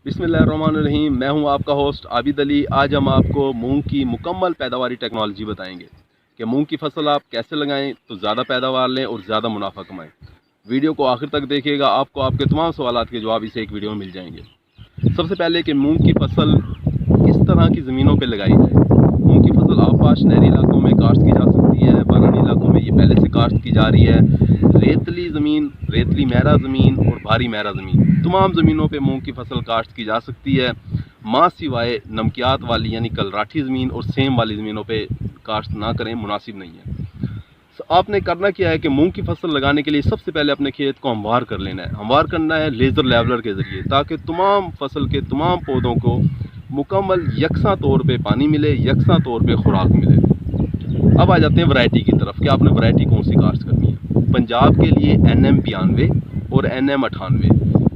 बिस्मिल्लाहिर्रहमानिर्रहीम। मैं हूं आपका होस्ट आबिद अली। आज हम आपको मूंग की मुकम्मल पैदावारी टेक्नोलॉजी बताएंगे कि मूंग की फसल आप कैसे लगाएं तो ज़्यादा पैदावार लें और ज़्यादा मुनाफा कमाएं। वीडियो को आखिर तक देखिएगा, आपको आपके तमाम सवालात के जवाब इस एक वीडियो में मिल जाएंगे। सबसे पहले कि मूंग की फसल किस तरह की ज़मीनों पर लगाई जाए। मूंग की फसल आपाश नहरी इलाकों में काश्त की जा सकती है, बारानी इलाकों में ये पहले से काश्त की जा रही है। रेतली ज़मीन, रेतली महरा ज़मीन और भारी महरा ज़मीन, तमाम ज़मीनों पे मूंग की फसल काश्त की जा सकती है। माँ सिवाय नमकियात वाली यानी कलराठी ज़मीन और सेम वाली ज़मीनों पे काश्त ना करें, मुनासिब नहीं है। आपने करना क्या है कि मूंग की फसल लगाने के लिए सबसे पहले अपने खेत को हमवार कर लेना है। हमवार करना है लेज़र लेवलर के ज़रिए, ताकि तमाम फसल के तमाम पौधों को मुकम्मल यकसा तौर पे पानी मिले, यकसा तौर पे खुराक मिले। अब आ जाते हैं वैरायटी की तरफ कि आपने वैरायटी कौन सी काश्त करनी है। पंजाब के लिए NM 92 और NM 98,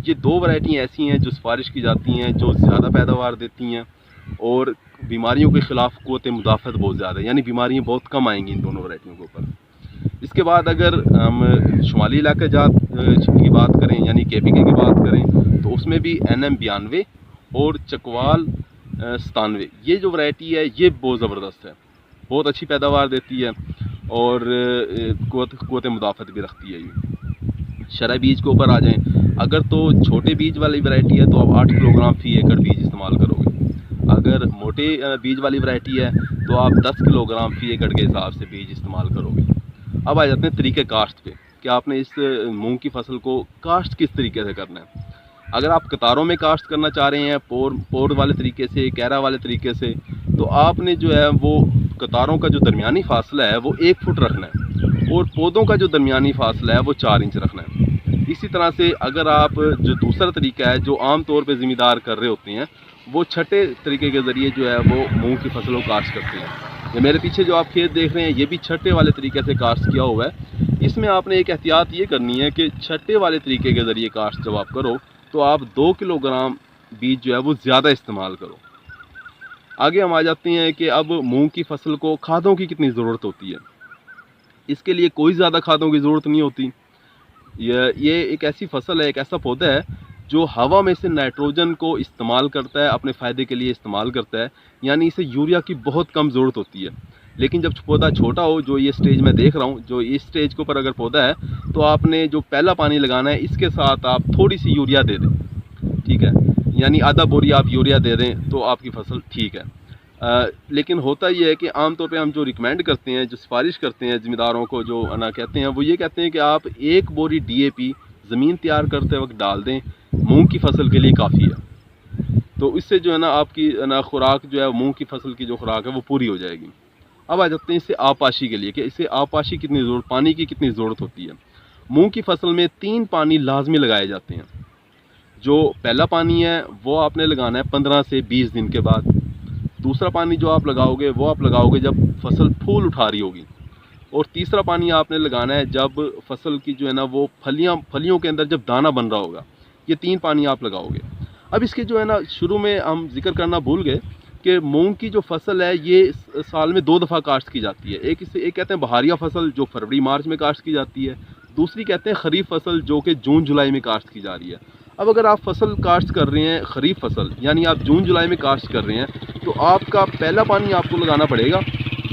ये दो वैरायटी ऐसी हैं जो सिफारिश की जाती हैं, जो ज़्यादा पैदावार देती हैं और बीमारियों के ख़िलाफ़ क़ुव्वत मुदाफ़त बहुत ज़्यादा है, यानी बीमारियाँ बहुत कम आएंगी इन दोनों वैरायटियों के ऊपर। इसके बाद अगर हम शुमाली इलाके की बात करें यानी KPK की बात करें तो उसमें भी NM 92 और चकवाल 97, ये जो वैरायटी है ये बहुत ज़बरदस्त है, बहुत अच्छी पैदावार देती है और क़ुव्वत मुदाफ़त भी रखती है। ये शरह बीज के ऊपर आ जाएं, अगर तो छोटे बीज वाली वैरायटी है तो आप 8 किलोग्राम फ़ी एकड़ बीज इस्तेमाल करोगे। अगर मोटे बीज वाली वैरायटी है तो आप 10 किलोग्राम फ़ी एकड़ के हिसाब से बीज इस्तेमाल करोगे। अब आ जाते हैं तरीके काश्त पे कि आपने इस मूंग की फसल को काश्त किस तरीके से करना है। अगर आप कतारों में काश्त करना चाह रहे हैं, पोर वाले तरीके से, कैरा वाले तरीके से, तो आपने जो है वो कतारों का जो दरमियानी फासला है वो 1 फुट रखना है और पौधों का जो दरमियानी फासला है वो 4 इंच रखना है। इसी तरह से अगर आप जो दूसरा तरीका है जो आम तौर पे ज़मींदार कर रहे होते हैं, वो छठे तरीके के ज़रिए जो है वो मूंग की फसल को काश्त करते हैं। ये मेरे पीछे जो आप खेत देख रहे हैं ये भी छठे वाले तरीके से काश्त किया हुआ है। इसमें आपने एक एहतियात ये करनी है कि छठे वाले तरीके के ज़रिए काश्त जब आप करो तो आप 2 किलोग्राम बीज जो है वो ज़्यादा इस्तेमाल करो। आगे हम आ जाते हैं कि अब मूंग की फसल को खादों की कितनी ज़रूरत होती है। इसके लिए कोई ज़्यादा खादों की ज़रूरत नहीं होती। ये एक ऐसी फसल है, एक ऐसा पौधा है जो हवा में से नाइट्रोजन को इस्तेमाल करता है, अपने फ़ायदे के लिए इस्तेमाल करता है, यानी इसे यूरिया की बहुत कम ज़रूरत होती है। लेकिन जब पौधा छोटा हो, जो ये स्टेज मैं देख रहा हूँ, जो इस स्टेज के ऊपर अगर पौधा है तो आपने जो पहला पानी लगाना है इसके साथ आप थोड़ी सी यूरिया दे दें, ठीक है, यानी आधा बोरी आप यूरिया दे दें तो आपकी फसल ठीक है। लेकिन होता ये है कि आमतौर पे हम जो रिकमेंड करते हैं, जो सिफारिश करते हैं ज़मींदारों को, जो ना कहते हैं, वो ये कहते हैं कि आप 1 बोरी DAP ज़मीन तैयार करते वक्त डाल दें, मूंग की फसल के लिए काफ़ी है। तो इससे जो है ना आपकी ना खुराक जो है मूंग की फसल की जो खुराक है वो पूरी हो जाएगी। अब आ जाते हैं इससे आबपाशी के लिए कि इससे आबपाशी कितनी ज़रूरत, पानी की कितनी ज़रूरत होती है। मूंग की फसल में 3 पानी लाजमी लगाए जाते हैं। जो पहला पानी है वो आपने लगाना है 15 से 20 दिन के बाद। दूसरा पानी जो आप लगाओगे वो आप लगाओगे जब फसल फूल उठा रही होगी, और तीसरा पानी आपने लगाना है जब फसल की जो है ना वो फलियों के अंदर जब दाना बन रहा होगा। ये 3 पानी आप लगाओगे। अब इसके जो है ना शुरू में हम जिक्र करना भूल गए कि मूंग की जो फसल है ये साल में 2 दफ़ा काश्त की जाती है। एक कहते हैं बहारिया फसल जो फरवरी मार्च में काश्त की जाती है, दूसरी कहते हैं खरीफ फसल जो कि जून जुलाई में काश्त की जा रही है। अब अगर आप फसल काश्त कर रहे हैं खरीफ फसल, यानी आप जून जुलाई में काश्त कर रहे हैं, तो आपका पहला पानी आपको लगाना पड़ेगा,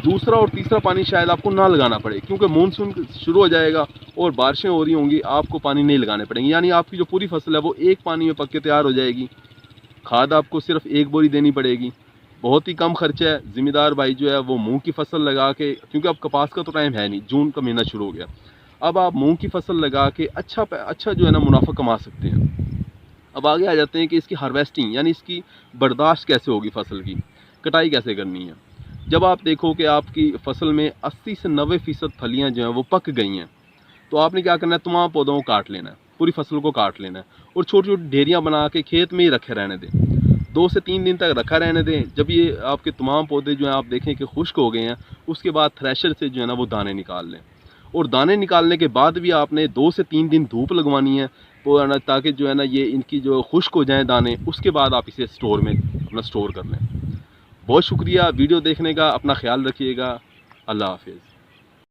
दूसरा और तीसरा पानी शायद आपको ना लगाना पड़े, क्योंकि मानसून शुरू हो जाएगा और बारिशें हो रही होंगी, आपको पानी नहीं लगाने पड़ेंगे, यानी आपकी जो पूरी फसल है वो 1 पानी में पक के तैयार हो जाएगी। खाद आपको सिर्फ 1 बोरी देनी पड़ेगी, बहुत ही कम खर्चा है। ज़मींदार भाई जो है वो मूंग की फसल लगा के, क्योंकि अब कपास का तो टाइम है नहीं, जून का महीना शुरू हो गया, अब आप मूंग की फसल लगा के अच्छा जो है ना मुनाफा कमा सकते हैं। अब आगे आ जाते हैं कि इसकी हार्वेस्टिंग यानी इसकी बर्दाश्त कैसे होगी, फसल की कटाई कैसे करनी है। जब आप देखो कि आपकी फसल में 80 से 90% फलियाँ जो हैं वो पक गई हैं, तो आपने क्या करना है, तमाम पौधों को काट लेना है, पूरी फसल को काट लेना है और छोटी छोटी ढेरियाँ बना के खेत में ही रखे रहने दें। 2 से 3 दिन तक रखा रहने दें। जब ये आपके तमाम पौधे जो हैं आप देखें कि खुश्क हो गए हैं, उसके बाद थ्रेशर से जो है ना वो दाने निकाल लें, और दाने निकालने के बाद भी आपने 2 से 3 दिन धूप लगवानी है ताकि जो है ना ये इनकी जो खुश्क हो जाएँ दाने, उसके बाद आप इसे स्टोर में अपना स्टोर कर लें। बहुत शुक्रिया वीडियो देखने का, अपना ख्याल रखिएगा। अल्लाह हाफ़िज़।